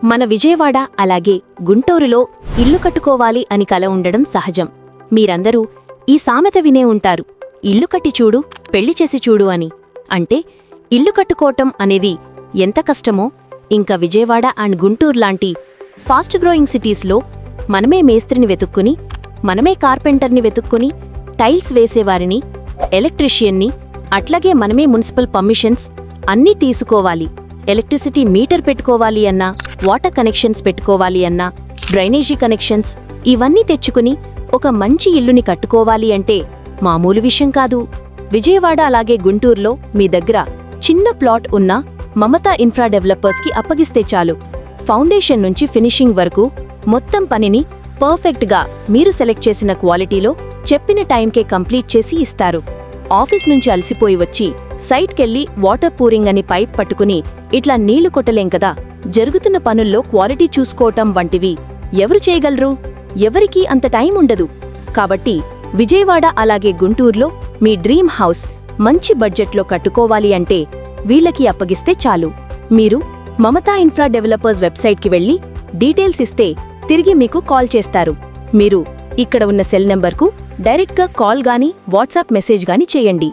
మన విజయవాడ అలాగే గుంటూరులో ఇల్లు కట్టుకోవాలి అని కల ఉండడం సహజం. మీరందరూ ఈ సామెత వినే ఉంటారు, ఇల్లు కట్టి చూడు పెళ్లి చేసి చూడు అని. అంటే ఇల్లు కట్టుకోవటం అనేది ఎంత కష్టమో, ఇంకా విజయవాడ అండ్ గుంటూరు లాంటి ఫాస్ట్ గ్రోయింగ్ సిటీస్లో మనమే మేస్త్రిని వెతుక్కుని, మనమే కార్పెంటర్ని వెతుక్కుని, టైల్స్ వేసేవారిని, ఎలక్ట్రీషియన్ని, అట్లాగే మనమే మున్సిపల్ పర్మిషన్స్ అన్నీ తీసుకోవాలి. ఎలక్ట్రిసిటీ మీటర్ పెట్టుకోవాలి అన్నా, వాటర్ కనెక్షన్స్ పెట్టుకోవాలి అన్నా, డ్రైనేజీ కనెక్షన్స్ ఇవన్నీ తెచ్చుకుని ఒక మంచి ఇల్లుని కట్టుకోవాలి అంటే మామూలు విషయం కాదు. విజయవాడ అలాగే గుంటూరులో మీ దగ్గర చిన్న ప్లాట్ ఉన్న మమతా ఇన్ఫ్రా డెవలపర్స్కి అప్పగిస్తే చాలు. ఫౌండేషన్ నుంచి ఫినిషింగ్ వరకు మొత్తం పనిని పర్ఫెక్ట్గా మీరు సెలెక్ట్ చేసిన క్వాలిటీలో చెప్పిన టైంకే కంప్లీట్ చేసి ఇస్తారు. ఆఫీస్ నుంచి అలసిపోయి వచ్చి సైట్కెళ్ళి వాటర్ పూరింగ్ అని పైప్ పట్టుకుని ఇట్లా నీళ్లు కొట్టలేం కదా. జరుగుతున్న పనుల్లో క్వాలిటీ చూసుకోవటం వంటివి ఎవరు చేయగలరు? ఎవరికీ అంత టైం ఉండదు. కాబట్టి విజయవాడ అలాగే గుంటూరులో మీ డ్రీమ్ హౌస్ మంచి బడ్జెట్లో కట్టుకోవాలి అంటే వీళ్ళకి అప్పగిస్తే చాలు. మీరు మమతా ఇన్ఫ్రా డెవలపర్స్ వెబ్సైట్కి వెళ్లి డీటెయిల్స్ ఇస్తే తిరిగి మీకు కాల్ చేస్తారు. మీరు ఇక్కడ ఉన్న సెల్ నెంబర్కు డైరెక్ట్గా కాల్ గానీ వాట్సాప్ మెసేజ్ గానీ చేయండి.